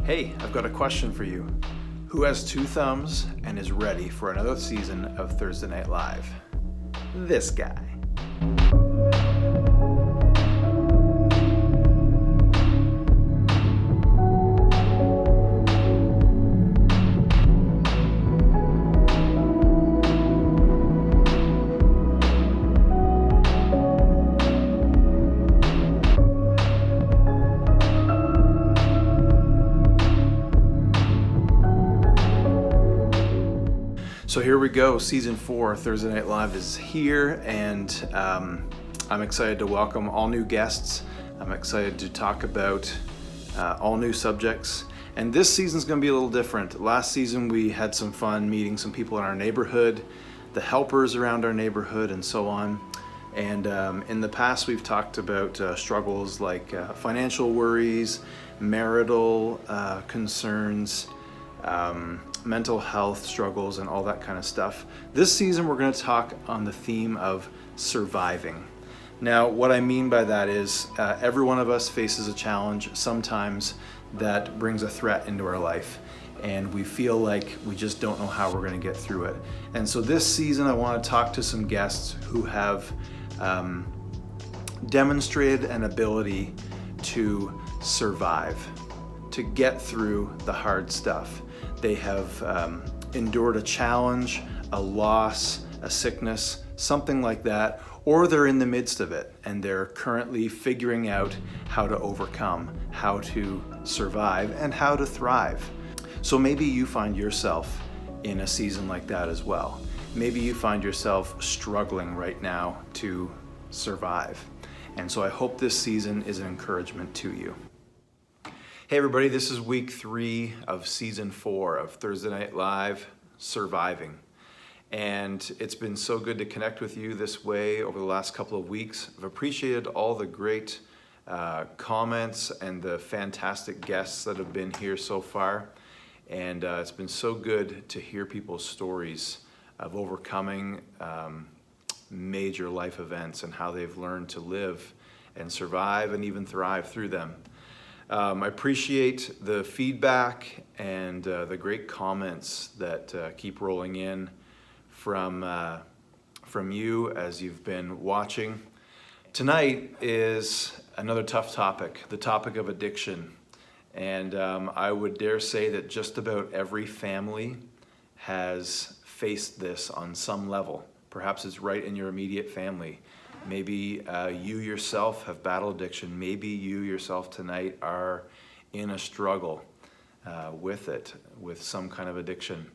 Hey, I've got a question for you. Who has two thumbs and is ready for another season of Thursday Night Live? This guy. So here we go. Season 4, Thursday Night Live is here, and I'm excited to welcome all new guests. I'm excited to talk about all new subjects. And this season's going to be a little different. Last season we had some fun meeting some people in our neighborhood, the helpers around our neighborhood, and so on. And in the past we've talked about struggles like financial worries, marital concerns, mental health struggles, and all that kind of stuff. This season we're going to talk on the theme of surviving. Now, what I mean by that is every one of us faces a challenge sometimes that brings a threat into our life, and we feel like we just don't know how we're going to get through it. And so this season I want to talk to some guests who have demonstrated an ability to survive, to get through the hard stuff. They have endured a challenge, a loss, a sickness, something like that, or they're in the midst of it and they're currently figuring out how to overcome, how to survive, and how to thrive. So maybe you find yourself in a season like that as well. Maybe you find yourself struggling right now to survive. And so I hope this season is an encouragement to you. Hey everybody, this is week 3 of season 4 of Thursday Night Live, Surviving. And it's been so good to connect with you this way over the last couple of weeks. I've appreciated all the great comments and the fantastic guests that have been here so far. And it's been so good to hear people's stories of overcoming major life events and how they've learned to live and survive and even thrive through them. I appreciate the feedback and the great comments that keep rolling in from you as you've been watching. Tonight is another tough topic, the topic of addiction. And I would dare say that just about every family has faced this on some level. Perhaps it's right in your immediate family. Maybe you yourself have battled addiction. Maybe you yourself tonight are in a struggle with it, with some kind of addiction.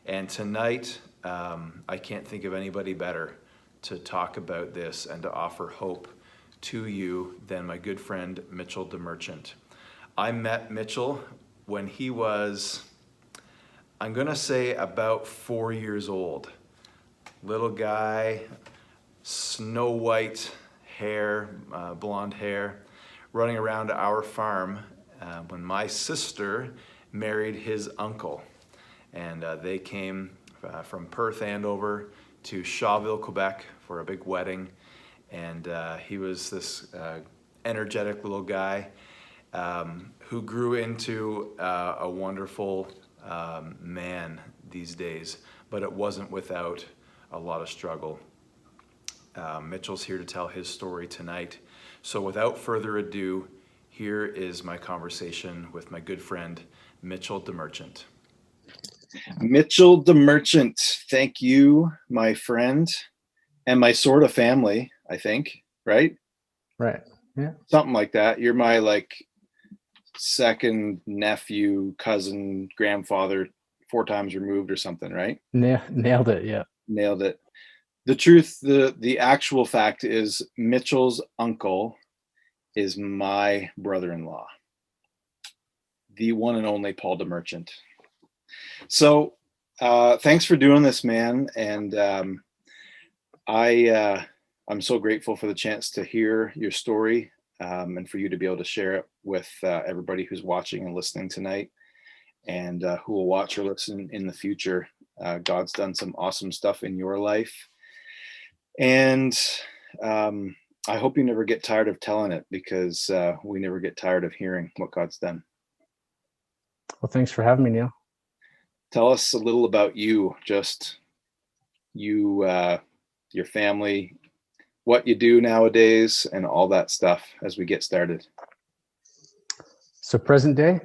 And tonight, I can't think of anybody better to talk about this and to offer hope to you than my good friend, Mitchell DeMerchant. I met Mitchell when he was, I'm gonna say about 4 years old. Little guy, snow white hair, blonde hair, running around our farm when my sister married his uncle. And they came from Perth, Andover to Shawville, Quebec for a big wedding. And he was this energetic little guy who grew into a wonderful man these days, but it wasn't without a lot of struggle. Mitchell's here to tell his story tonight. So without further ado, here is my conversation with my good friend, Mitchell DeMerchant. Mitchell DeMerchant, thank you, my friend, and my sort of family, I think, right? Right, yeah. Something like that. You're my second nephew, cousin, grandfather, 4 times removed or something, right? Nailed it, yeah. Nailed it. The truth, the actual fact is Mitchell's uncle is my brother-in-law, the one and only Paul DeMerchant. So thanks for doing this, man. And I'm so grateful for the chance to hear your story and for you to be able to share it with everybody who's watching and listening tonight and who will watch or listen in the future. God's done some awesome stuff in your life. And I hope you never get tired of telling it, because we never get tired of hearing what God's done. Well, thanks for having me, Neil. Tell us a little about you, just you, your family, what you do nowadays, and all that stuff as we get started. So present day,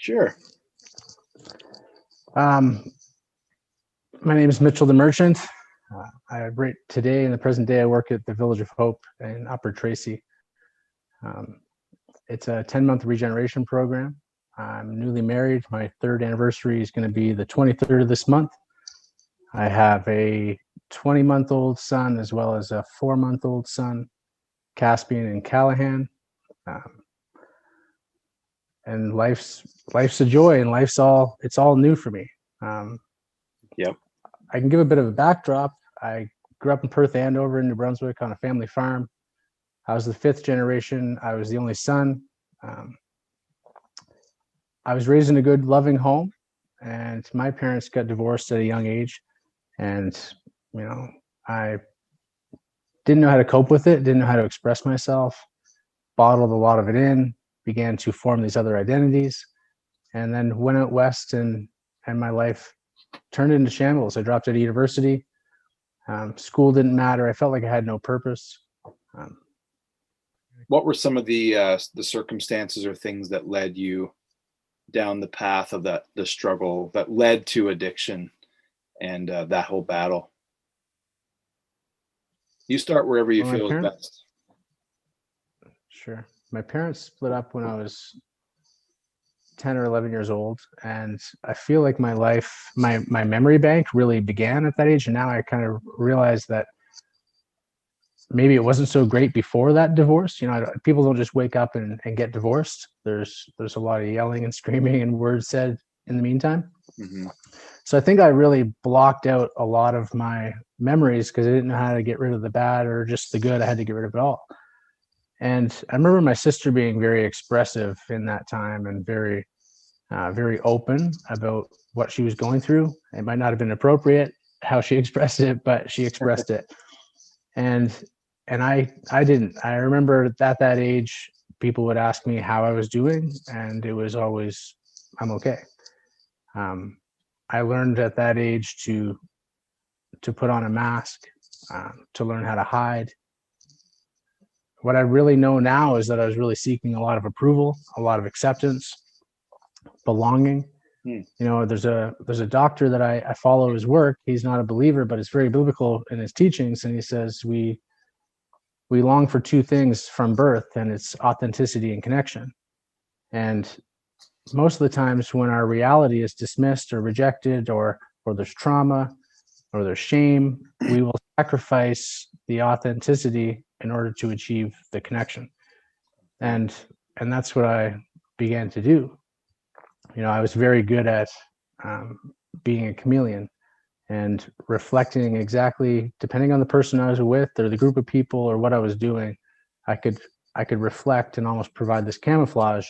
Sure. my name is Mitchell the Merchant. Right today, in the present day, I work at the Village of Hope in Upper Tracy. It's a 10-month regeneration program. I'm newly married. My third anniversary is going to be the 23rd of this month. I have a 20-month-old son as well as a 4-month-old son, Caspian and Callahan. And life's a joy, and it's all new for me. Yep. I can give a bit of a backdrop. I grew up in Perth Andover in New Brunswick on a family farm. I was the 5th generation. I was the only son. I was raised in a good, loving home, and my parents got divorced at a young age. And, I didn't know how to cope with it, didn't know how to express myself, bottled a lot of it in, began to form these other identities, and then went out west, and my life turned into shambles. I dropped out of university. School didn't matter. I felt like I had no purpose. What were some of the circumstances or things that led you down the path of the struggle that led to addiction and that whole battle? You start wherever you feel is best. Sure. My parents split up when I was 10 or 11 years old, and I feel like my life, my memory bank really began at that age. And now I kind of realize that maybe it wasn't so great before that divorce. People don't just wake up and get divorced. There's a lot of yelling and screaming and words said in the meantime. Mm-hmm. So I think I really blocked out a lot of my memories because I didn't know how to get rid of the bad or just the good. I had to get rid of it all. And I remember my sister being very expressive in that time and very, very open about what she was going through. It might not have been appropriate how she expressed it, but she expressed it. And I didn't. I remember at that age, people would ask me how I was doing, and it was always, I'm okay. I learned at that age to put on a mask, to learn how to hide. What I really know now is that I was really seeking a lot of approval, a lot of acceptance, belonging. There's a doctor that I follow his work. He's not a believer, but it's very biblical in his teachings. And he says we long for 2 things from birth, and it's authenticity and connection. And most of the times when our reality is dismissed or rejected, or there's trauma or there's shame, we will sacrifice the authenticity in order to achieve the connection. And that's what I began to do. I was very good at being a chameleon and reflecting exactly, depending on the person I was with or the group of people or what I was doing, I could reflect and almost provide this camouflage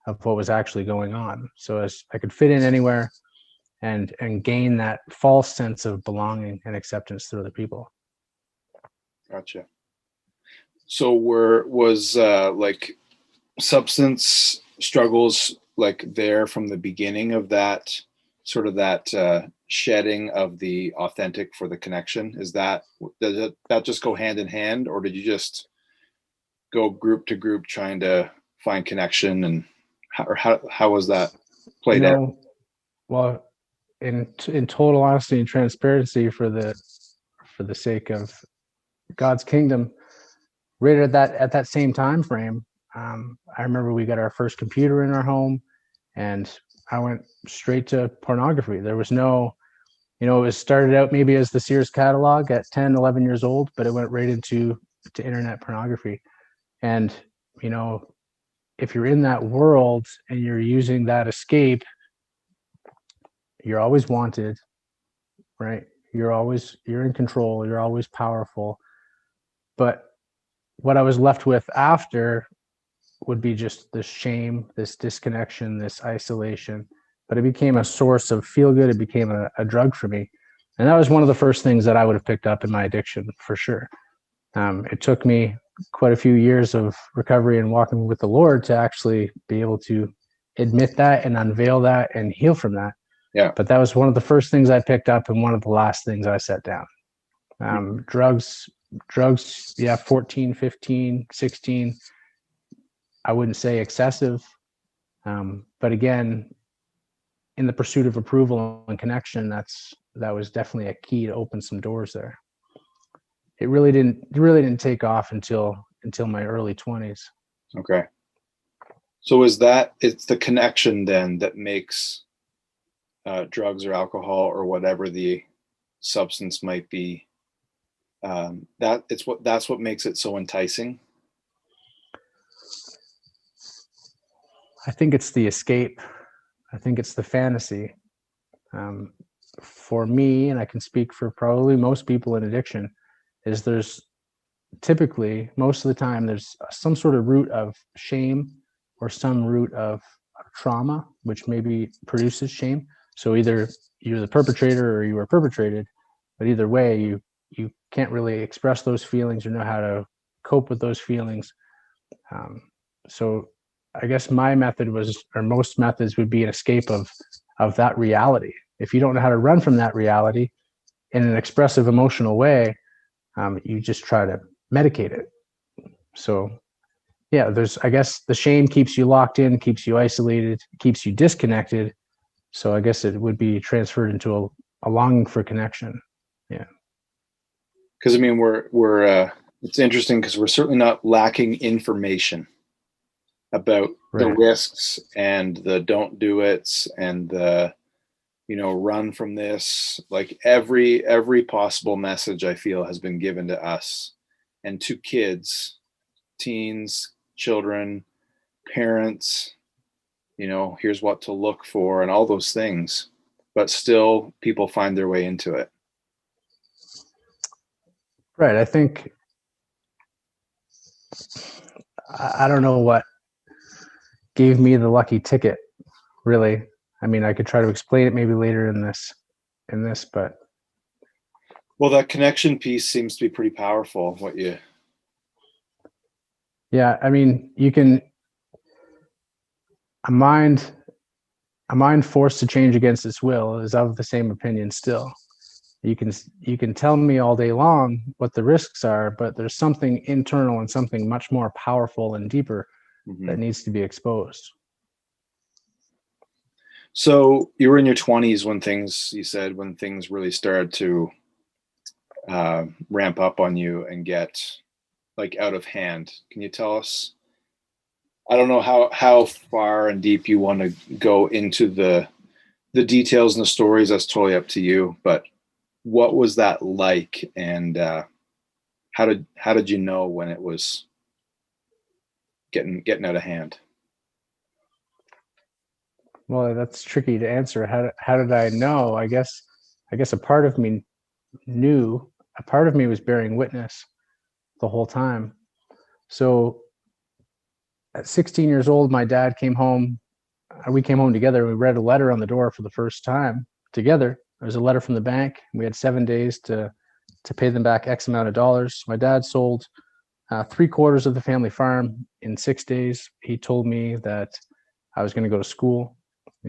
of what was actually going on. So as I could fit in anywhere and gain that false sense of belonging and acceptance through other people. Gotcha. So was like substance struggles like there from the beginning of that sort of that shedding of the authentic for the connection? Does that just go hand in hand, or did you just go group to group trying to find connection, and how was that played out? Well, in total honesty and transparency, for the sake of God's kingdom, right at that same time frame, I remember we got our first computer in our home, and I went straight to pornography. There was no, it was started out maybe as the Sears catalog at 10, 11 years old, but it went right into internet pornography. And, if you're in that world and you're using that escape, you're always wanted, right? You're in control. You're always powerful. But what I was left with after would be just this shame, this disconnection, this isolation. But it became a source of feel good. It became a drug for me. And that was one of the first things that I would have picked up in my addiction, for sure. It took me quite a few years of recovery and walking with the Lord to actually be able to admit that and unveil that and heal from that. Yeah. But that was one of the first things I picked up and one of the last things I set down. Drugs, yeah, 14, 15, 16. I wouldn't say excessive. But again, in the pursuit of approval and connection, that was definitely a key to open some doors there. It really didn't take off until my early 20s. Okay. So it's the connection then that makes drugs or alcohol or whatever the substance might be, that's what makes it so enticing. I think it's the escape. I think it's the fantasy. For me, and I can speak for probably most people in addiction, is there's typically, most of the time, there's some sort of root of shame or some root of trauma, which maybe produces shame. So either you're the perpetrator or you were perpetrated, but either way, you can't really express those feelings or know how to cope with those feelings. So I guess my method was, or most methods would be an escape of that reality. If you don't know how to run from that reality in an expressive, emotional way, you just try to medicate it. So yeah, I guess the shame keeps you locked in, keeps you isolated, keeps you disconnected. So I guess it would be transferred into a longing for connection. Yeah. Because I mean, we're it's interesting because we're certainly not lacking information about the risks and the don't do it's and the, run from this. Like every possible message I feel has been given to us and to kids, teens, children, parents, here's what to look for and all those things, but still people find their way into it. Right. I think, I don't know what gave me the lucky ticket, really. I mean, I could try to explain it maybe later in this, but. Well, that connection piece seems to be pretty powerful. Yeah. I mean, a mind forced to change against its will is of the same opinion still. You can tell me all day long what the risks are, but there's something internal and something much more powerful and deeper that needs to be exposed. So you were in your 20s when things really started to ramp up on you and get like out of hand. Can you tell us? I don't know how far and deep you want to go into the details and the stories. That's totally up to you. But what was that like, and how did you know when it was getting out of hand? Well, that's tricky to answer. How did I know? I guess a part of me knew. A part of me was bearing witness the whole time. So at 16 years old, my dad came home. We came home together. We read a letter on the door for the first time together. There was a letter from the bank. We had 7 days to pay them back X amount of dollars. My dad sold 3/4 of the family farm in 6 days. He told me that I was going to go to school.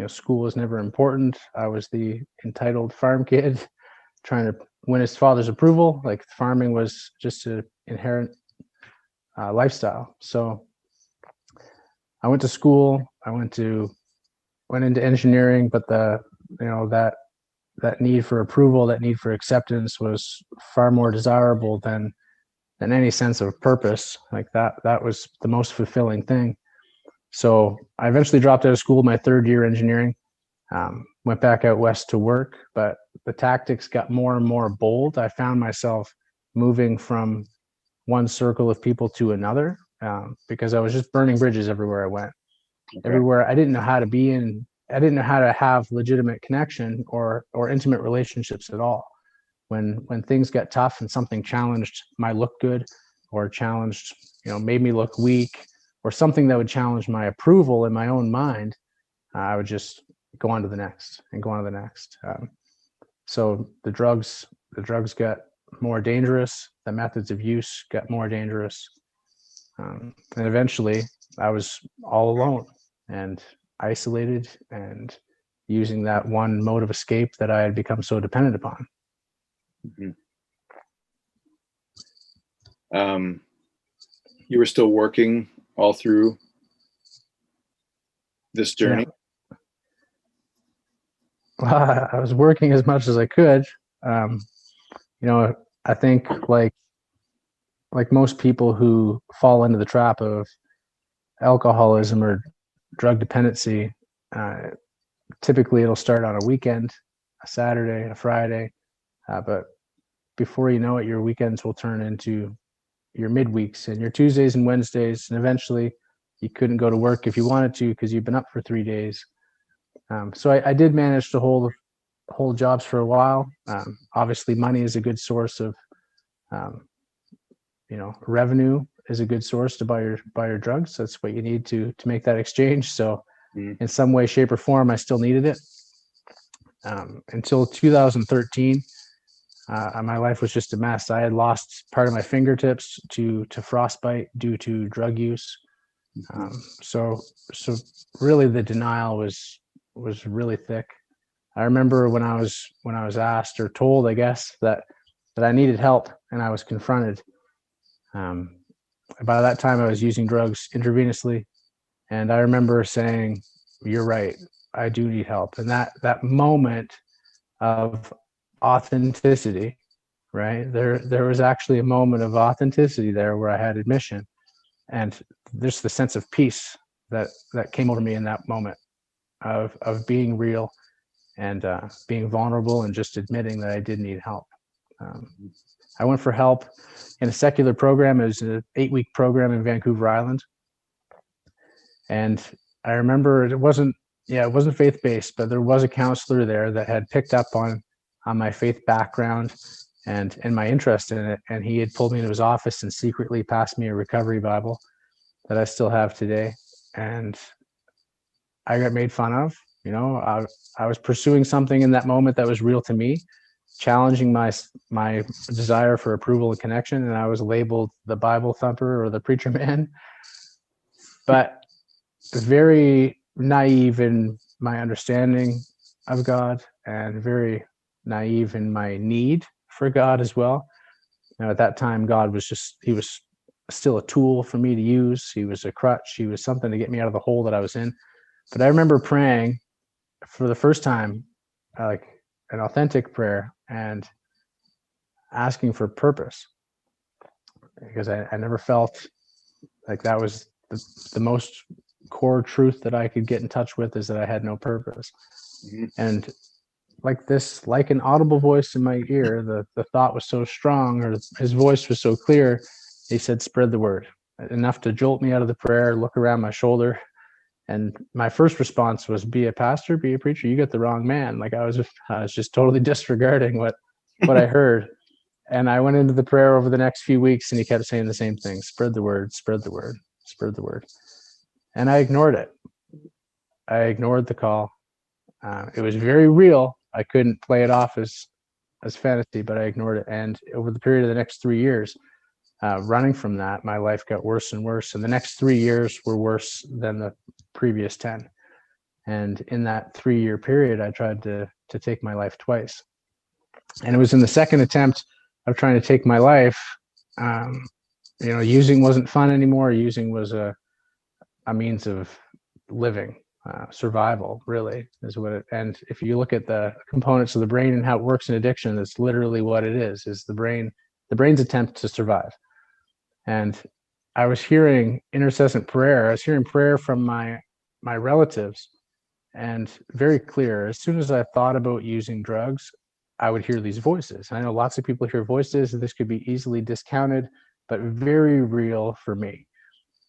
School was never important. I was the entitled farm kid trying to win his father's approval. Like farming was just an inherent lifestyle. So I went to school. I went into engineering, but that need for approval, that need for acceptance was far more desirable than any sense of purpose. Like that was the most fulfilling thing. So I eventually dropped out of school my third year engineering, went back out west to work, but the tactics got more and more bold. I found myself moving from one circle of people to another because I was just burning bridges everywhere I went. Okay. Everywhere I didn't know how to be in, I didn't know how to have legitimate connection or intimate relationships at all. When things got tough and something challenged my look good or challenged, made me look weak, or something that would challenge my approval in my own mind, I would just go on to the next and go on to the next. So the drugs got more dangerous. The methods of use got more dangerous. And eventually I was all alone. And isolated and using that one mode of escape that I had become so dependent upon. You were still working all through this journey? Yeah. Well, I was working as much as I could. I think like most people who fall into the trap of alcoholism or drug dependency, typically it'll start on a weekend, a Saturday, a Friday, but before you know it, your weekends will turn into your midweeks and your Tuesdays and Wednesdays, and eventually you couldn't go to work if you wanted to because you've been up for 3 days. So I did manage to hold jobs for a while. Obviously, money is a good source of, revenue is a good source to buy your drugs. That's what you need to make that exchange. So, in some way, shape, or form, I still needed it. Until 2013, my life was just a mess. I had lost part of my fingertips to frostbite due to drug use. So really, the denial was really thick. I remember when I was asked or told, I guess, that I needed help, and I was confronted. By that time, I was using drugs intravenously, and I remember saying, "You're right, I do need help." And that moment of authenticity, right? There was actually a moment of authenticity there where I had admission, and there's the sense of peace that came over me in that moment of being real and being vulnerable and just admitting that I did need help. I went for help in a secular program. It was an 8-week program in Vancouver Island. And I remember it wasn't faith-based, but there was a counselor there that had picked up on my faith background and my interest in it. And he had pulled me into his office and secretly passed me a recovery Bible that I still have today. And I got made fun of. I was pursuing something in that moment that was real to me, challenging my desire for approval and connection, and I was labeled the Bible thumper or the preacher man. But very naive in my understanding of God, and very naive in my need for God as well. At that time, God was he was still a tool for me to use. He was a crutch. He was something to get me out of the hole that I was in. But I remember praying for the first time, like an authentic prayer, and asking for purpose, because I never felt like that was the most core truth that I could get in touch with, is that I had no purpose. And like an audible voice in my ear, the thought was so strong, or his voice was so clear. He said, "Spread the word," enough to jolt me out of the prayer, look around my shoulder. And my first response was, "Be a pastor, be a preacher, you got the wrong man." Like I was just totally disregarding what I heard. And I went into the prayer over the next few weeks, and he kept saying the same thing: "Spread the word, spread the word, spread the word." And I ignored it. I ignored the call. It was very real. I couldn't play it off as fantasy, but I ignored it. And over the period of the next 3 years, running from that, my life got worse and worse. And the next 3 years were worse than the previous 10. And in that 3-year period, I tried to take my life twice. And it was in the second attempt of trying to take my life. Using wasn't fun anymore. Using was a means of living, survival, really, is what it. And if you look at the components of the brain and how it works in addiction, that's literally what it is the brain's attempt to survive. And I was hearing intercessant prayer. I was hearing prayer from my relatives, and very clear. As soon as I thought about using drugs, I would hear these voices. I know lots of people hear voices, and this could be easily discounted, but very real for me.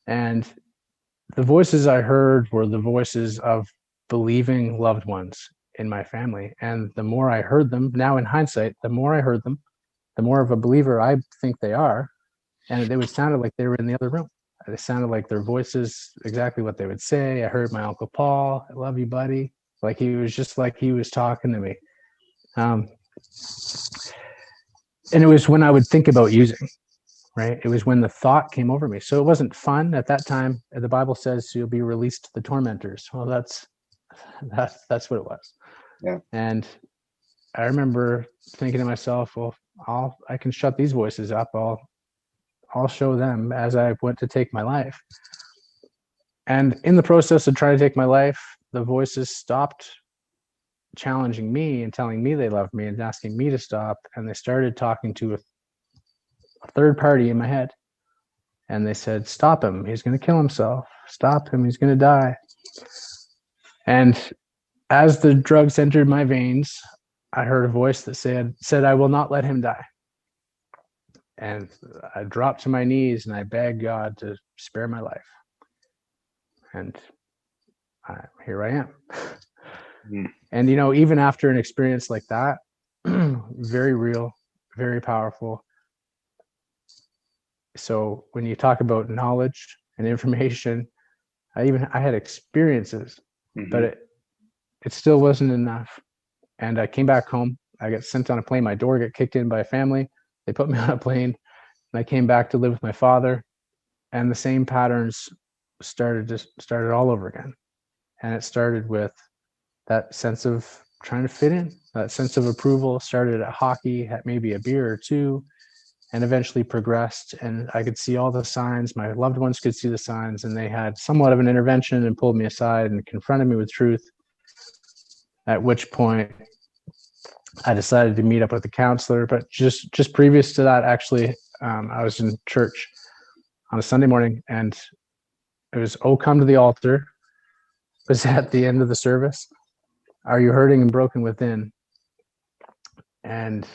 And the voices I heard were the voices of believing loved ones in my family. And the more I heard them, now in hindsight, the more I heard them, the more of a believer I think they are. And they would sounded like they were in the other room. It sounded like their voices, exactly what they would say. I heard my Uncle Paul, "I love you, buddy." Like he was just like he was talking to me. And it was when I would think about using. right? It was when the thought came over me. So it wasn't fun at that time. The Bible says you'll be released to the tormentors. Well, that's what it was. Yeah. And I remember thinking to myself, well, I can shut these voices up. I'll show them as I went to take my life. And in the process of trying to take my life, the voices stopped challenging me and telling me they loved me and asking me to stop. And they started talking to a third party in my head. And they said, stop him. He's going to kill himself. Stop him. He's going to die. And as the drugs entered my veins, I heard a voice that said, I will not let him die. And I dropped to my knees and I begged God to spare my life. And here I am. Mm. And, even after an experience like that, very real, very powerful. So when you talk about knowledge and information, I had experiences, but it still wasn't enough. And I came back home. I got sent on a plane. My door got kicked in by a family. They put me on a plane, and I came back to live with my father. And the same patterns started all over again. And it started with that sense of trying to fit in, that sense of approval. Started at hockey, had maybe a beer or two, and eventually progressed. And I could see all the signs. My loved ones could see the signs, and they had somewhat of an intervention and pulled me aside and confronted me with truth. At which point I decided to meet up with a counselor. But just previous to that, actually, I was in church on a Sunday morning, and it was, "Oh, come to the altar." It was at the end of the service. "Are you hurting and broken within?" And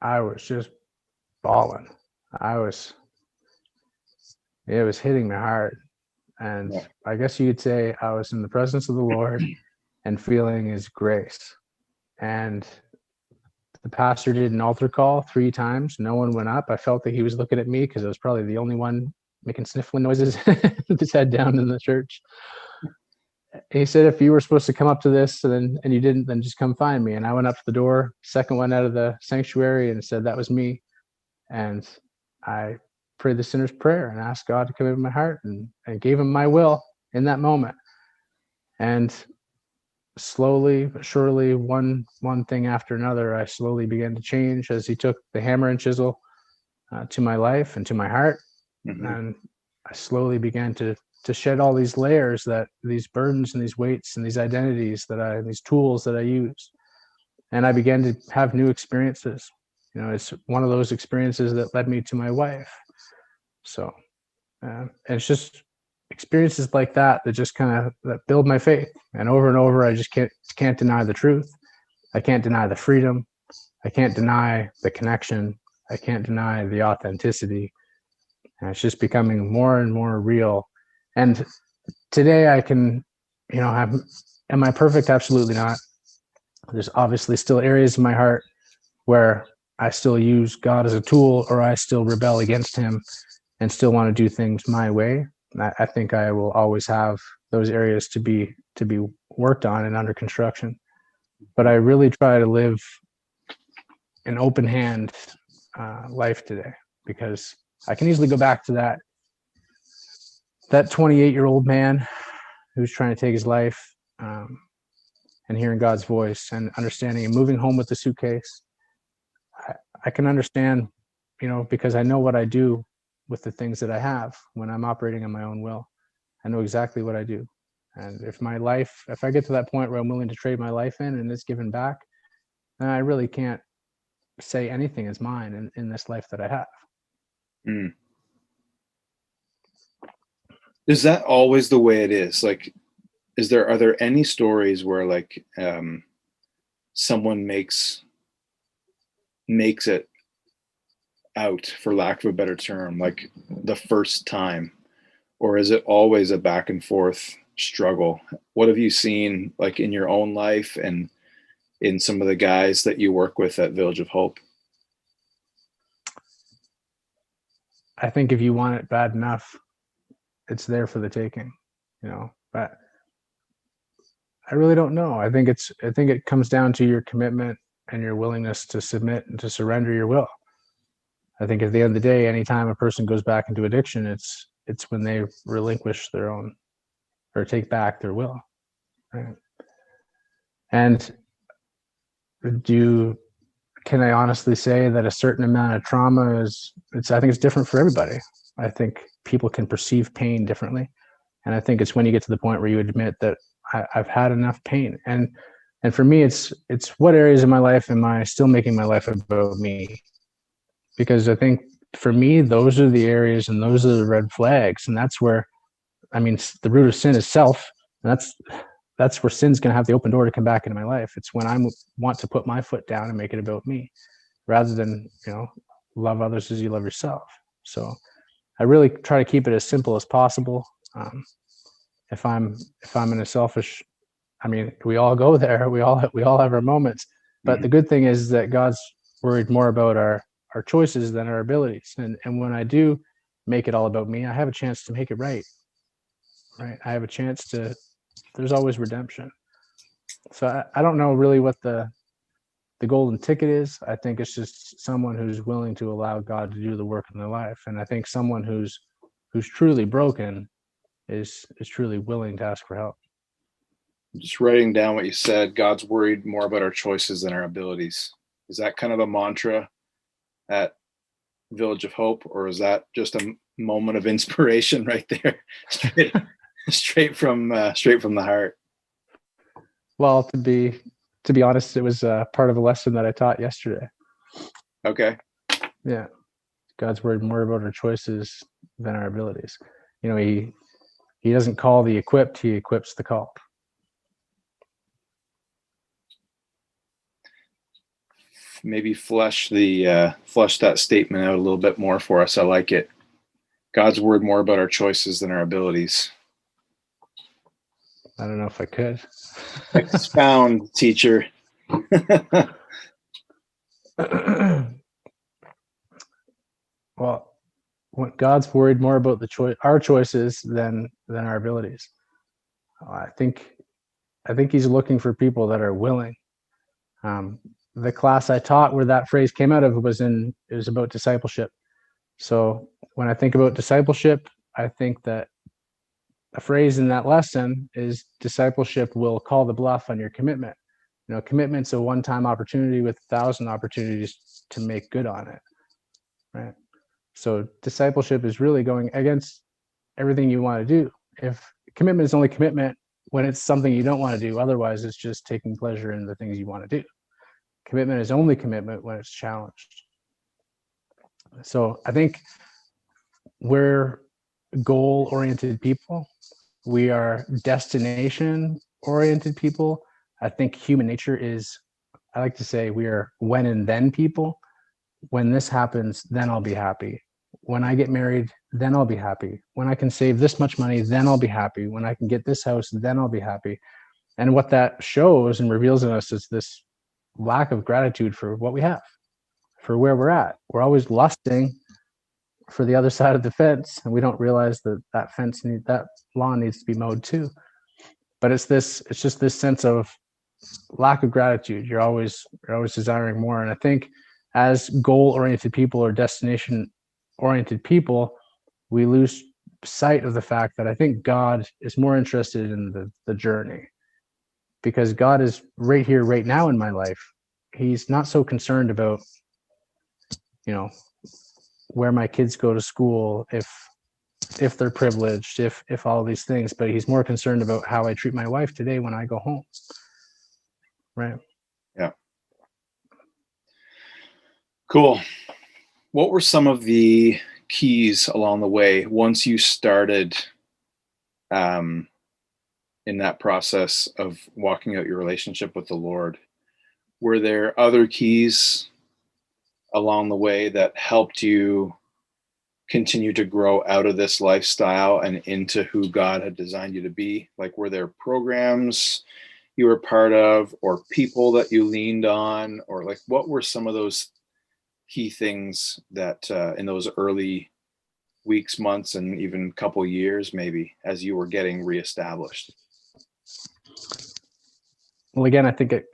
I was just bawling. It was hitting me hard. And Yeah. I guess you could say I was in the presence of the Lord and feeling his grace. And the pastor did an altar call 3 times. No one went up. I felt that he was looking at me because I was probably the only one making sniffling noises with his head down in the church. He said, if you were supposed to come up to this and you didn't, then just come find me. And I went up to the door, second one out of the sanctuary, and said that was me. And I prayed the sinner's prayer and asked God to come into my heart and gave him my will in that moment. And slowly but surely, one thing after another, I slowly began to change as he took the hammer and chisel to my life and to my heart. And I slowly began to shed all these layers, these burdens and these weights and these identities these tools that I use. And I began to have new experiences. It's one of those experiences that led me to my wife. So and it's just experiences like that just kind of that build my faith. And over, I just can't deny the truth. I can't deny the freedom. I can't deny the connection. I can't deny the authenticity. And it's just becoming more and more real. And today I can, am I perfect? Absolutely not. There's obviously still areas in my heart where I still use God as a tool, or I still rebel against him and still want to do things my way. I think I will always have those areas to be worked on and under construction. But I really try to live an open hand life today, because I can easily go back to that 28-year-old man who's trying to take his life, and hearing God's voice and understanding and moving home with the suitcase. I can understand, because I know what I do with the things that I have when I'm operating on my own will. I know exactly what I do. And if I get to that point where I'm willing to trade my life in and it's given back, then I really can't say anything is mine in this life that I have. Mm. Is that always the way it is? Like, are there any stories where like someone makes it out, for lack of a better term, like the first time, or is it always a back and forth struggle? What have you seen like in your own life and in some of the guys that you work with at Village of Hope? I think if you want it bad enough, it's there for the taking, but I really don't know. I think it comes down to your commitment and your willingness to submit and to surrender your will. I think at the end of the day, anytime a person goes back into addiction, it's when they relinquish their own or take back their will. Right. And can I honestly say that a certain amount of trauma I think it's different for everybody. I think people can perceive pain differently. And I think it's when you get to the point where you admit that I've had enough pain. And for me, it's what areas of my life am I still making my life about me? Because I think for me, those are the areas and those are the red flags. And that's where, I mean, the root of sin is self. And that's where sin's going to have the open door to come back into my life. It's when I want to put my foot down and make it about me rather than, love others as you love yourself. So I really try to keep it as simple as possible. If I'm in a selfish, I mean, we all go there. We all have our moments, but the good thing is that God's worried more about our choices than our abilities. And when I do make it all about me, I have a chance to make it right. Right. I have a chance to, there's always redemption. So I don't know really what the golden ticket is. I think it's just someone who's willing to allow God to do the work in their life. And I think someone who's truly broken is truly willing to ask for help. Just writing down what you said. God's worried more about our choices than our abilities. Is that kind of a mantra at Village of Hope, or is that just a moment of inspiration right there, straight from the heart? Well, to be honest, it was part of a lesson that I taught yesterday. Okay. Yeah, God's worried more about our choices than our abilities. He doesn't call the equipped; he equips the called. Maybe flesh that statement out a little bit more for us. I like it. God's worried more about our choices than our abilities. I don't know if I could. Expound, teacher. Well, when God's worried more about our choices than our abilities. I think he's looking for people that are willing. The class I taught where that phrase came out of it was about discipleship. So when I think about discipleship, I think that a phrase in that lesson is discipleship will call the bluff on your commitment. Commitment's a one-time opportunity with 1,000 opportunities to make good on it. Right. So discipleship is really going against everything you want to do. If commitment is only commitment when it's something you don't want to do, otherwise it's just taking pleasure in the things you want to do. Commitment is only commitment when it's challenged. So I think we're goal-oriented people. We are destination-oriented people. I think human nature is, I like to say, we are when and then people. When this happens, then I'll be happy. When I get married, then I'll be happy. When I can save this much money, then I'll be happy. When I can get this house, then I'll be happy. And what that shows and reveals in us is this lack of gratitude for what we have, for where we're at. We're always lusting for the other side of the fence, and we don't realize that lawn needs to be mowed too. But it's just this sense of lack of gratitude. You're always desiring more. And I think as goal-oriented people or destination-oriented people, we lose sight of the fact that I think God is more interested in the journey, because God is right here, right now in my life. He's not so concerned about, where my kids go to school, if they're privileged, if all these things, but he's more concerned about how I treat my wife today when I go home. Right. Yeah. Cool. What were some of the keys along the way once you started in that process of walking out your relationship with the Lord? Were there other keys along the way that helped you continue to grow out of this lifestyle and into who God had designed you to be? Like, were there programs you were part of, or people that you leaned on, or like, what were some of those key things that in those early weeks, months, and even couple years, maybe, as you were getting reestablished? Well, again, I think it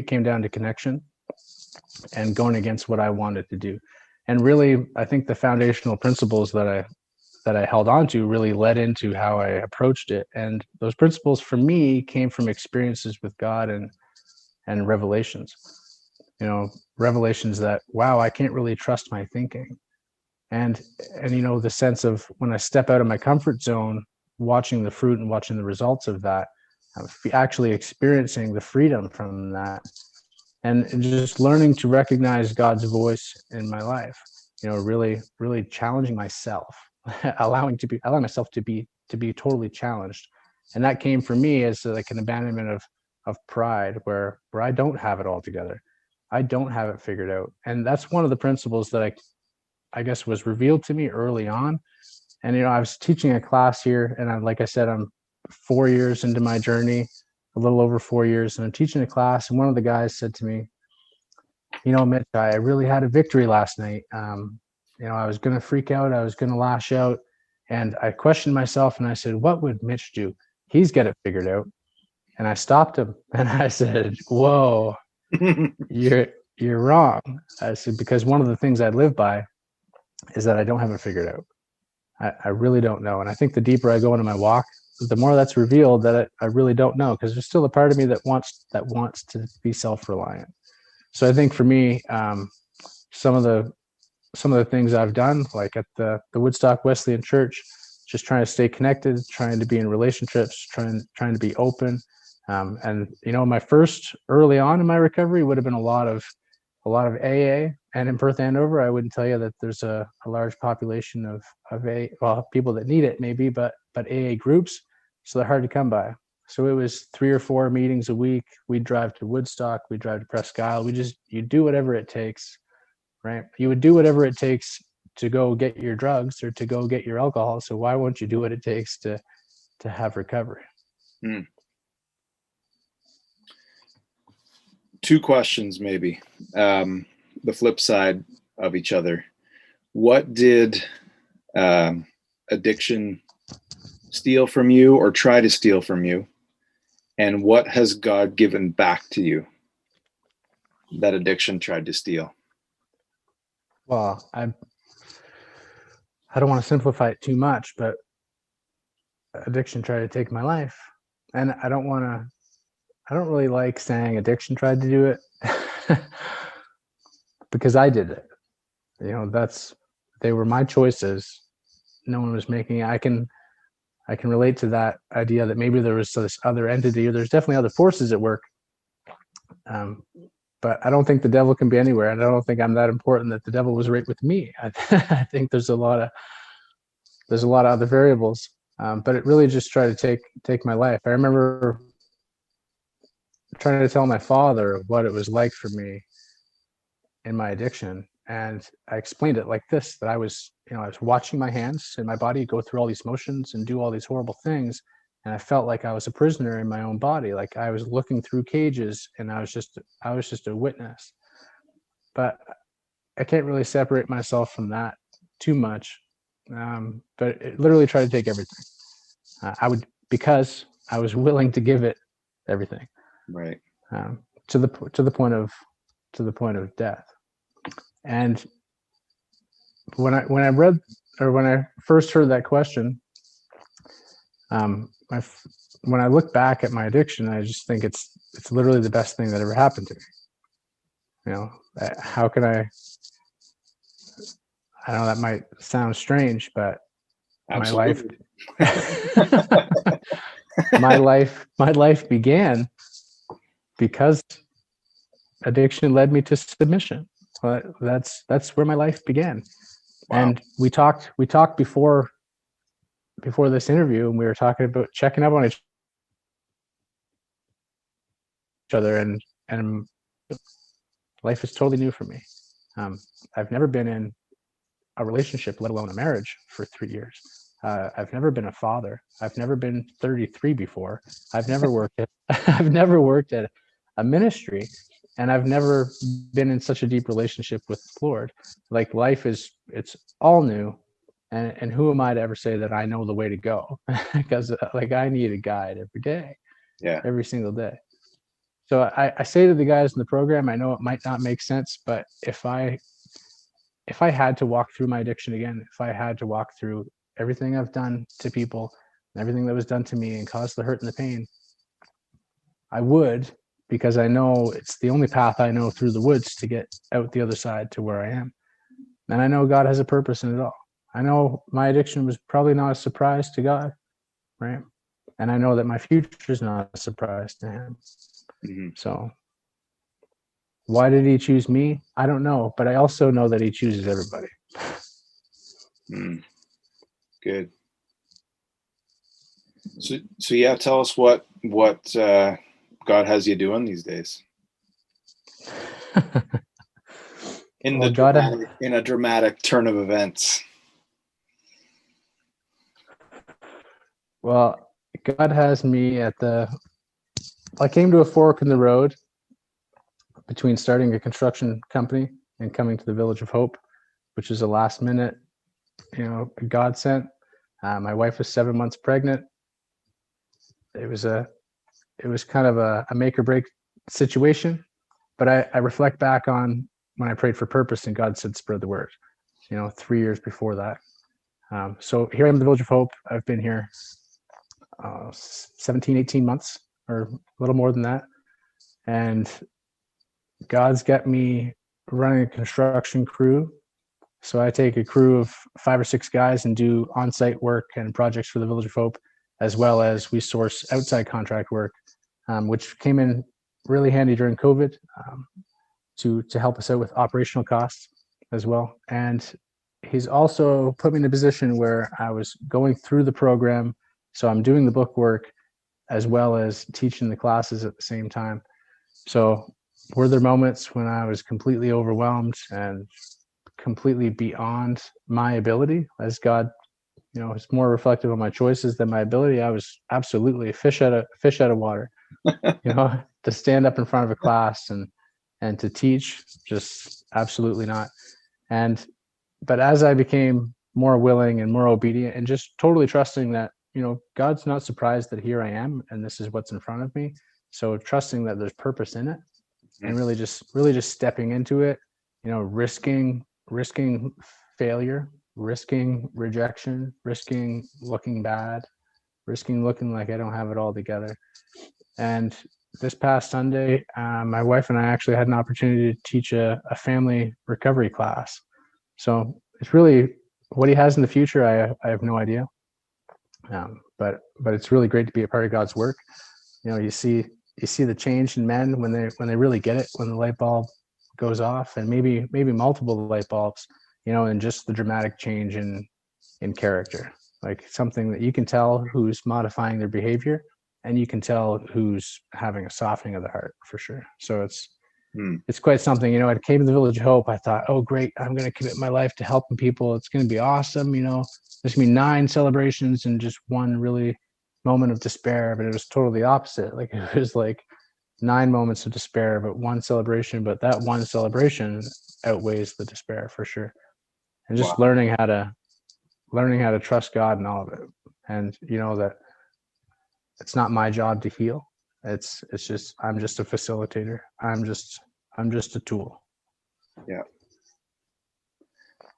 came down to connection and going against what I wanted to do. And really, I think the foundational principles that I held on to really led into how I approached it. And those principles for me came from experiences with God and revelations. Revelations that, wow, I can't really trust my thinking. And the sense of when I step out of my comfort zone, watching the fruit and watching the results of that, actually experiencing the freedom from that, and just learning to recognize God's voice in my life. Really, really challenging myself, allowing myself to be totally challenged. And that came for me as like an abandonment of pride, where I don't have it all together. I don't have it figured out. And that's one of the principles that I guess was revealed to me early on. And I was teaching a class here, and like I said, I'm 4 years into my journey, a little over 4 years, and I'm teaching a class. And one of the guys said to me, Mitch, I really had a victory last night. I was going to freak out. I was going to lash out. And I questioned myself, and I said, what would Mitch do? He's got it figured out. And I stopped him and I said, whoa, you're wrong. I said, because one of the things I live by is that I don't have it figured out. I really don't know. And I think the deeper I go into my walk, the more that's revealed that I really don't know, because there's still a part of me that wants to be self-reliant. So I think for me, some of the things I've done, like at the Woodstock Wesleyan Church, just trying to stay connected, trying to be in relationships, trying to be open. And my first early on in my recovery would have been a lot of AA. And in Perth Andover, I wouldn't tell you that there's a large population of people that need it maybe, but AA groups, so they're hard to come by. So it was 3 or 4 meetings a week. We'd drive to Woodstock, we'd drive to Presque Isle. You do whatever it takes, right? You would do whatever it takes to go get your drugs or to go get your alcohol. So why won't you do what it takes to have recovery? 2 questions, maybe. The flip side of each other. What did addiction steal from you or try to steal from you? And what has God given back to you that addiction tried to steal? Well, I don't want to simplify it too much, but addiction tried to take my life. And I don't really like saying addiction tried to do it because I did it. They were my choices. No one was making it. I can relate to that idea that maybe there was this other entity, or there's definitely other forces at work. But I don't think the devil can be anywhere. And I don't think I'm that important that the devil was right with me. I think there's a lot of other variables. But it really just tried to take my life. I remember trying to tell my father what it was like for me in my addiction. And I explained it like this, that I was watching my hands and my body go through all these motions and do all these horrible things. And I felt like I was a prisoner in my own body. Like I was looking through cages and I was just a witness. But I can't really separate myself from that too much. But it literally tried to take everything. Because I was willing to give it everything. Right. To the point of death. And when I first heard that question, when I look back at my addiction, I just think it's literally the best thing that ever happened to me. How can I know that might sound strange, but Absolutely. my life began because addiction led me to submission. That's where my life began. Wow. And we talked before this interview, and we were talking about checking up on each other, and life is totally new for me. I've never been in a relationship, let alone a marriage, for 3 years. I've never been a father. I've never been 33 before. I've never worked at a ministry, and I've never been in such a deep relationship with the Lord. Like it's all new. And who am I to ever say that I know the way to go? Because I need a guide every day, every single day. So I say to the guys in the program, I know it might not make sense, but if I if I had to walk through my addiction again, if I had to walk through everything I've done to people, everything that was done to me and caused the hurt and the pain, I would, because I know it's the only path I know through the woods to get out the other side to where I am. And I know God has a purpose in it all. I know my addiction was probably not a surprise to God, right? And I know that my future is not a surprise to him. Mm-hmm. So why did he choose me? I don't know, but I also know that he chooses everybody. Good. So yeah, tell us what God has you doing these days. In a dramatic turn of events. Well, God has me I came to a fork in the road between starting a construction company and coming to the Village of Hope, which is a last minute, godsend. My wife was 7 months pregnant. It was kind of a make or break situation, but I reflect back on when I prayed for purpose and God said, spread the word, 3 years before that. So here I am in the Village of Hope. I've been here 17, 18 months or a little more than that. And God's got me running a construction crew. So I take a crew of 5 or 6 guys and do on-site work and projects for the Village of Hope, as well as we source outside contract work, which came in really handy during COVID to help us out with operational costs as well. And he's also put me in a position where I was going through the program. So I'm doing the book work as well as teaching the classes at the same time. So were there moments when I was completely overwhelmed and completely beyond my ability, as God, is more reflective on my choices than my ability? I was absolutely a fish out of water, to stand up in front of a class and to teach, just absolutely not. But as I became more willing and more obedient and just totally trusting that, God's not surprised that here I am and this is what's in front of me. So trusting that there's purpose in it and really just stepping into it, risking failure, risking rejection, risking looking bad, risking looking like I don't have it all together. And this past Sunday, my wife and I actually had an opportunity to teach a family recovery class. So it's really what he has in the future. I have no idea. But it's really great to be a part of God's work. You see the change in men when they really get it, when the light bulb goes off, and maybe multiple light bulbs, and just the dramatic change in character, like something that you can tell who's modifying their behavior, and you can tell who's having a softening of the heart for sure. So it's quite something. I came to the Village of Hope. I thought, oh, great, I'm going to commit my life to helping people. It's going to be awesome. There's going to be 9 celebrations and just one really moment of despair. But it was totally opposite. Like it was like 9 moments of despair, but 1 celebration. But that 1 celebration outweighs the despair for sure. And just learning how to trust God in all of it. And that it's not my job to heal. It's just, I'm just a facilitator. I'm just a tool. Yeah.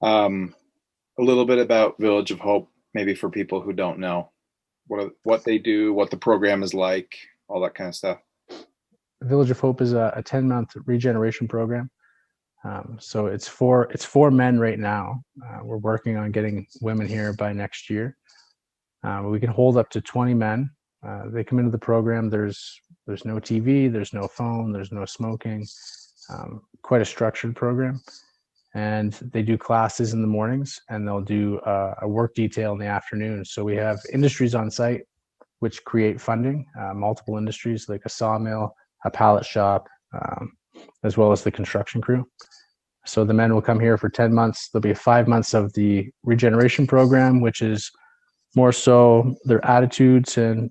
A little bit about Village of Hope, maybe for people who don't know what they do, what the program is like, all that kind of stuff. Village of Hope is a 10-month regeneration program. So it's for men right now. We're working on getting women here by next year. We can hold up to 20 men. They come into the program. There's no TV, there's no phone, there's no smoking. Quite a structured program. And they do classes in the mornings, and they'll do a work detail in the afternoon. So we have industries on site which create funding, multiple industries like a sawmill, a pallet shop, as well as the construction crew. So the men will come here for 10 months. There'll be 5 months of the regeneration program, which is more so their attitudes and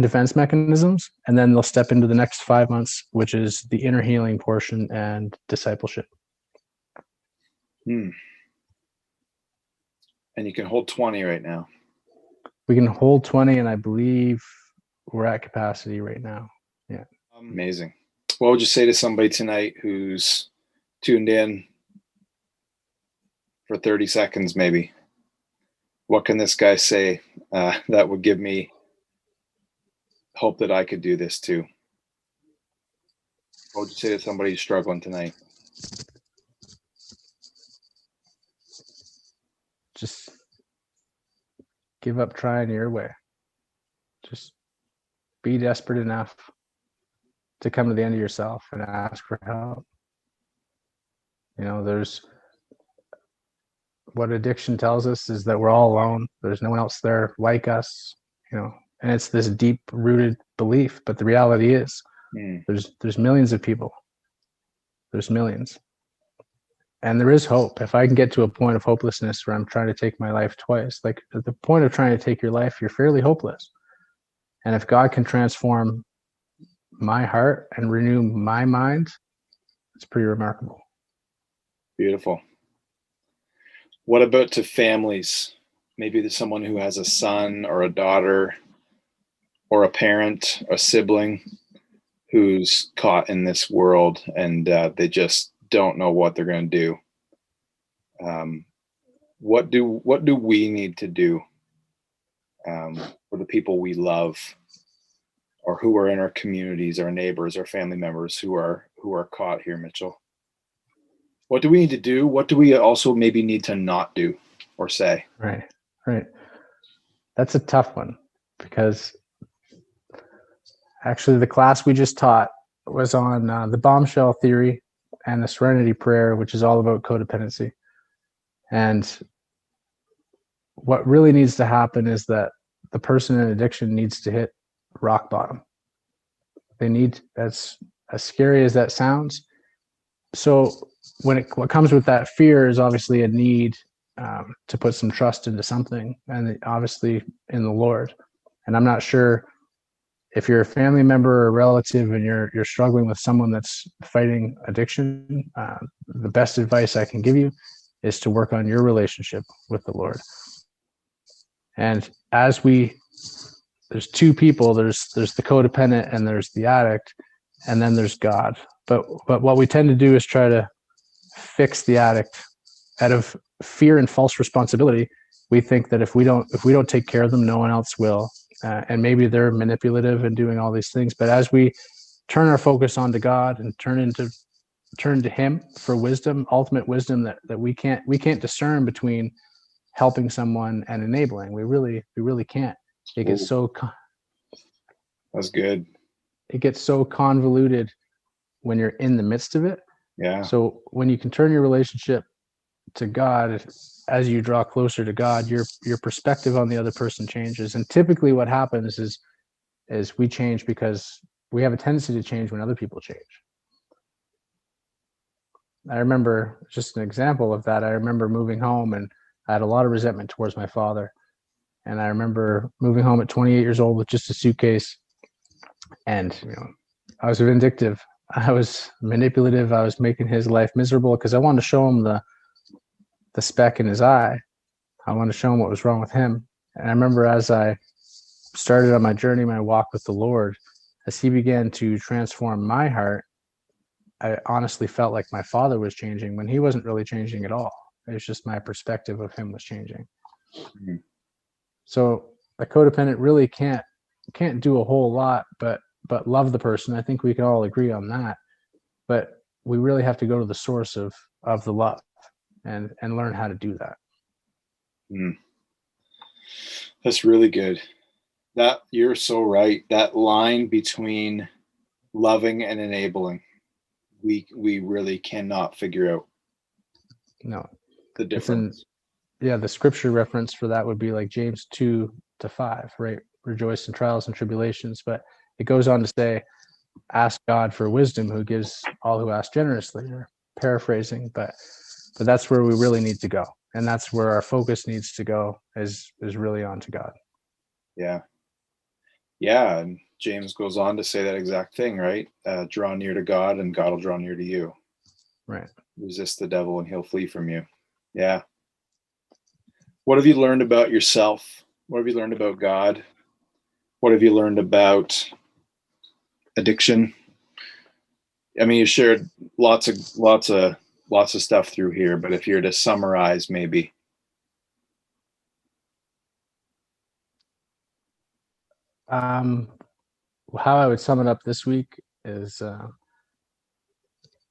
defense mechanisms. And then they'll step into the next 5 months, which is the inner healing portion and discipleship. And you can hold 20 right now. We can hold 20, and I believe we're at capacity right now. Yeah. Amazing. What would you say to somebody tonight who's tuned in, for 30 seconds, maybe. What can this guy say that would give me hope that I could do this too? What would you say to somebody who's struggling tonight? Just give up trying your way. Just be desperate enough to come to the end of yourself and ask for help. You know, there's what addiction tells us is that we're all alone. There's no one else there like us, you know, and it's this deep rooted belief. But the reality is there's millions of people. There's millions. And there is hope. If I can get to a point of hopelessness where I'm trying to take my life twice, like at the point of trying to take your life, you're fairly hopeless. And if God can transform my heart and renew my mind, it's pretty remarkable. Beautiful. What about to families? Maybe there's someone who has a son or a daughter or a parent, a sibling who's caught in this world and they just don't know what they're going to do. What do we need to do for the people we love or who are in our communities, our neighbors, our family members who are caught here, Mitchell? What do we need to do? What do we also maybe need to not do or say? Right. That's a tough one because actually the class we just taught was on the bombshell theory and the serenity prayer, which is all about codependency. And what really needs to happen is that the person in addiction needs to hit rock bottom. They need, as scary as that sounds. So what comes with that fear is obviously a need to put some trust into something, and obviously in the Lord. And I'm not sure if you're a family member or a relative and you're struggling with someone that's fighting addiction, the best advice I can give you is to work on your relationship with the Lord. And there's two people, there's the codependent and there's the addict, and then there's God. But what we tend to do is try to fix the addict out of fear and false responsibility. We think that if we don't take care of them, no one else will. And maybe they're manipulative and doing all these things. But as we turn our focus onto God and turn to Him for wisdom, ultimate wisdom that we can't discern between helping someone and enabling. We really can't. It gets so. That's good. It gets so convoluted when you're in the midst of it. Yeah. So when you can turn your relationship to God, as you draw closer to God, your perspective on the other person changes. And typically what happens is we change because we have a tendency to change when other people change. I remember just an example of that. I remember moving home and I had a lot of resentment towards my father. And I remember moving home at 28 years old with just a suitcase. And, I was vindictive. I was manipulative. I was making his life miserable because I wanted to show him the speck in his eye. I wanted to show him what was wrong with him. And I remember as I started on my journey, my walk with the Lord, as He began to transform my heart, I honestly felt like my father was changing when he wasn't really changing at all. It was just my perspective of him was changing. Mm-hmm. So a codependent really can't do a whole lot, but love the person. I think we can all agree on that. But we really have to go to the source of the love and learn how to do that. That's really good. That you're so right. That line between loving and enabling, we really cannot figure out. No, the difference. The scripture reference for that would be like James 2-5, right? Rejoice in trials and tribulations. But it goes on to say, ask God for wisdom, who gives all who ask generously, or paraphrasing, but that's where we really need to go. And that's where our focus needs to go is really onto God. Yeah. Yeah. And James goes on to say that exact thing, right? Draw near to God and God will draw near to you. Right. Resist the devil and he'll flee from you. Yeah. What have you learned about yourself? What have you learned about God? What have you learned about addiction? I mean, you shared lots of lots of stuff through here, but if you're to summarize, maybe. How I would sum it up this week is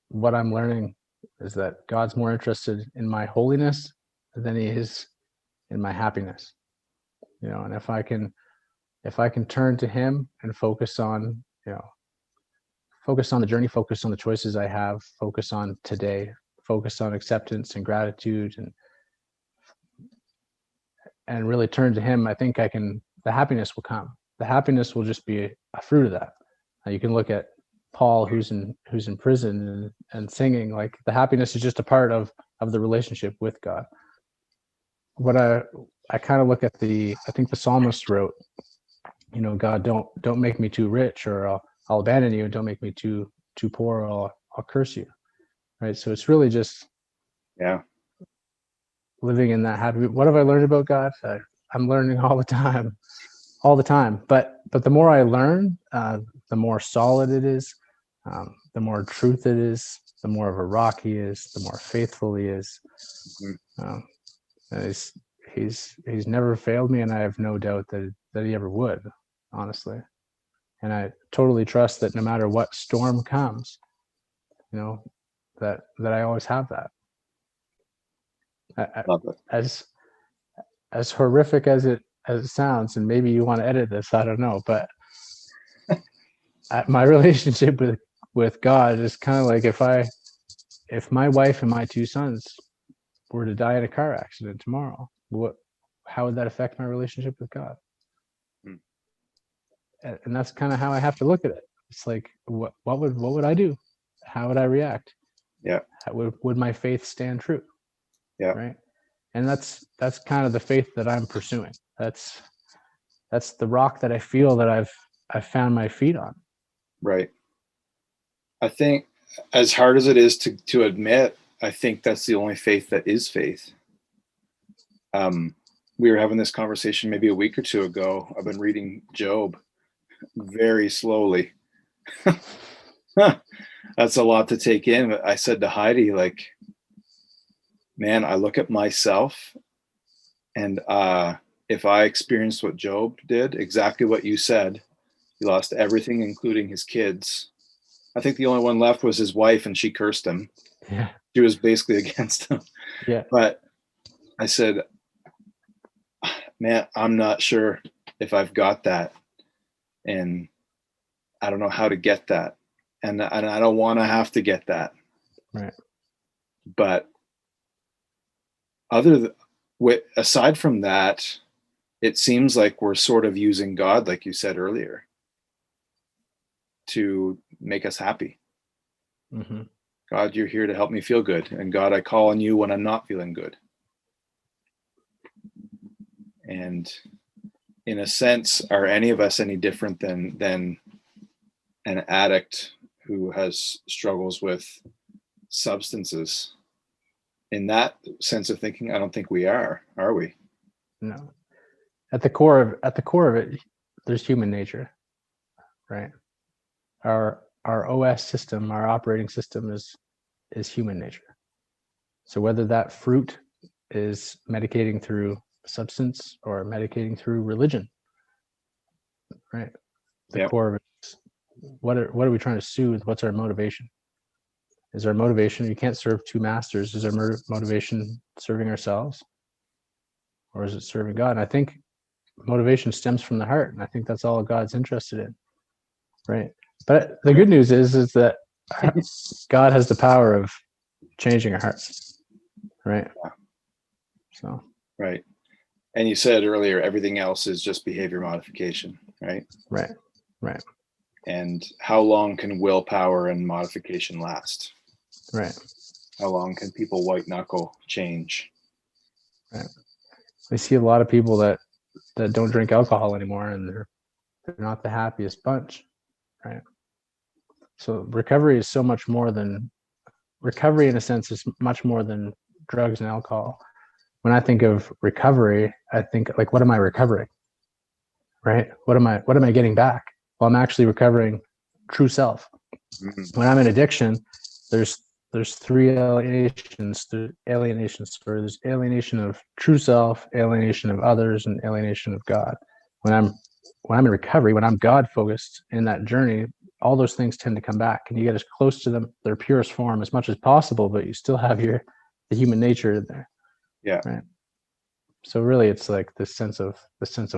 what I'm learning is that God's more interested in my holiness than he is in my happiness. You know, and if I can turn to him and focus on the journey, focus on the choices I have, focus on today, focus on acceptance and gratitude, and really turn to him, I think the happiness will come. The happiness will just be a fruit of that. Now you can look at Paul, who's in prison and singing. Like, the happiness is just a part of the relationship with God. What I kind of look at I think the psalmist wrote, you know, God, don't make me too rich, or I'll abandon you, and don't make me too poor, or I'll curse you. Right. So it's really just living in that happy. What have I learned about God? I'm learning all the time. But the more I learn, the more solid it is, the more truth it is, the more of a rock he is, the more faithful he is. He's never failed me, and I have no doubt that he ever would, honestly. And I totally trust that no matter what storm comes, you know, that I always have that. Love it. As horrific as it sounds, and maybe you want to edit this, I don't know, but my relationship with God is kind of like, if my wife and my two sons were to die in a car accident tomorrow, how would that affect my relationship with God? And that's kind of how I have to look at it. It's like, what would I do? How would I react? Yeah. Would my faith stand true? Yeah. Right. And that's kind of the faith that I'm pursuing. That's the rock that I feel that I've found my feet on. Right. I think, as hard as it is to admit, I think that's the only faith that is faith. We were having this conversation maybe a week or two ago. I've been reading Job very slowly. That's a lot to take in. But I said to Heidi, like, man, I look at myself, and if I experienced what Job did, exactly what you said, he lost everything, including his kids. I think the only one left was his wife, and she cursed him. Yeah. She was basically against him. Yeah. But I said, man, I'm not sure if I've got that. And I don't know how to get that. And I don't want to have to get that. Right. But aside from that, it seems like we're sort of using God, like you said earlier, to make us happy. Mm-hmm. God, you're here to help me feel good. And God, I call on you when I'm not feeling good. And in a sense, are any of us any different than an addict who has struggles with substances? In that sense of thinking, I don't think we are we? No. At the core of it, there's human nature, right? Our OS system, our operating system is human nature. So whether that fruit is medicating through substance or medicating through religion, right? The core of it is, what are we trying to soothe? What's our motivation? Is our motivation, you can't serve two masters. Is our motivation serving ourselves, or is it serving God? And I think motivation stems from the heart, and I think that's all God's interested in, right? But the good news is that God has the power of changing our hearts, right? So right. And you said earlier, everything else is just behavior modification, right? Right. And how long can willpower and modification last? Right. How long can people white knuckle change? Right. I see a lot of people that don't drink alcohol anymore, and they're not the happiest bunch, right? So recovery is so much more than recovery, in a sense, is much more than drugs and alcohol. When I think of recovery, I think, like, what am I recovering? Right? What am I getting back? Well, I'm actually recovering true self. Mm-hmm. When I'm in addiction, there's there's three alienations. There's alienation of true self, alienation of others, and alienation of God. When I'm in recovery, when I'm God focused in that journey, all those things tend to come back, and you get as close to them, their purest form, as much as possible, but you still have the human nature in there. Yeah. Right. So really, it's like the sense of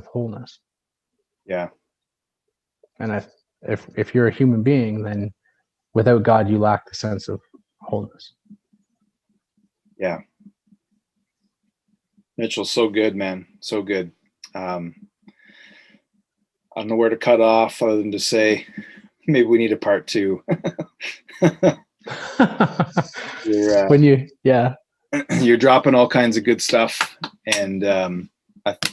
wholeness. Yeah. And if you're a human being, then without God, you lack the sense of wholeness. Yeah. Mitchell, so good, man. So good. I don't know where to cut off other than to say, maybe we need a part 2. You're dropping all kinds of good stuff, and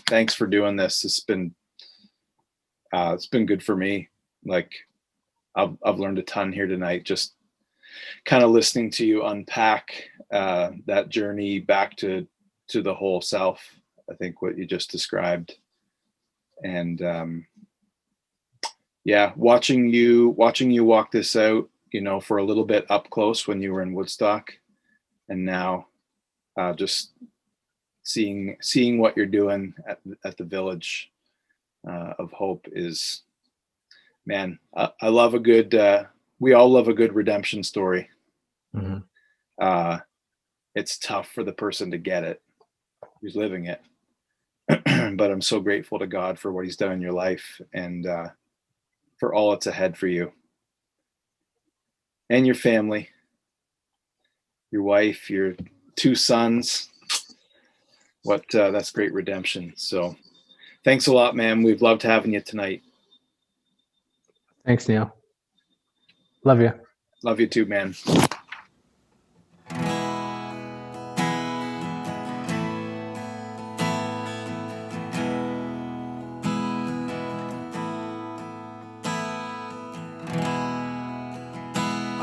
thanks for doing this. It's been good for me. Like I've learned a ton here tonight, just kind of listening to you unpack that journey back to the whole self. I think what you just described, and watching you walk this out, for a little bit up close when you were in Woodstock, and now just seeing what you're doing at the Village of Hope is, man, I love a good, we all love a good redemption story. Mm-hmm. It's tough for the person to get it who's living it. But I'm so grateful to God for what he's done in your life, and for all that's ahead for you and your family, your wife, your 2 sons. That's great redemption. So thanks a lot, man. We've loved having you tonight. Thanks, Neil. Love you. Love you too, man.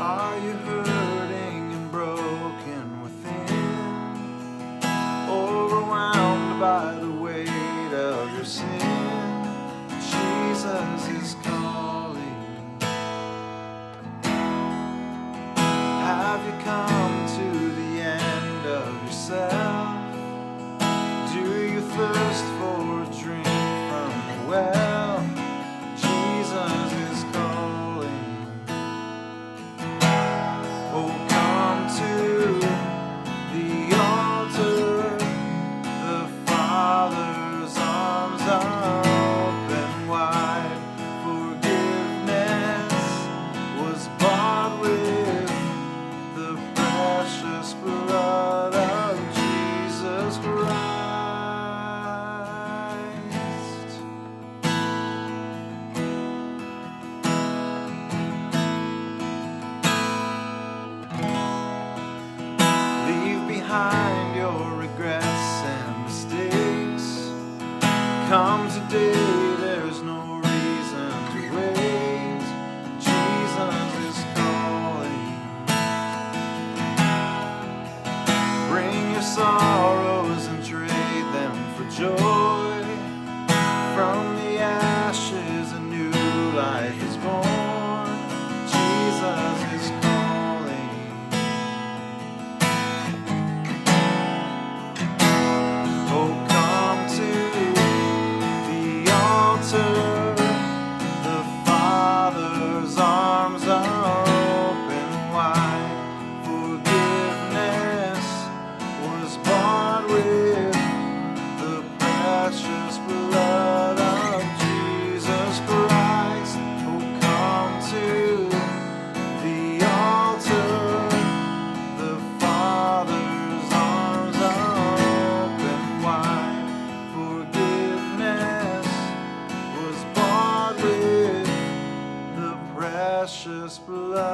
Are you hurting and broken within? Overwhelmed by the weight of your sin? Jesus is calling. Have you come to the end of yourself? Do you thirst for a drink from the well? Jesus is calling. Oh, come to the altar. The Father's arms are open wide. Forgiveness was bought with the precious blood of Jesus Christ. Leave behind your regrets and mistakes. Come today, there's no reason to wait. Jesus is calling. Bring your sorrows and trade them for joy. From the ashes a new life is born. Jesus is calling. Oh, come to the altar. The Father's arms are open wide. Forgiveness was bought with the precious blood of Jesus Christ. Oh, come to the altar. The Father's arms are open wide. Forgiveness was bought with the precious blood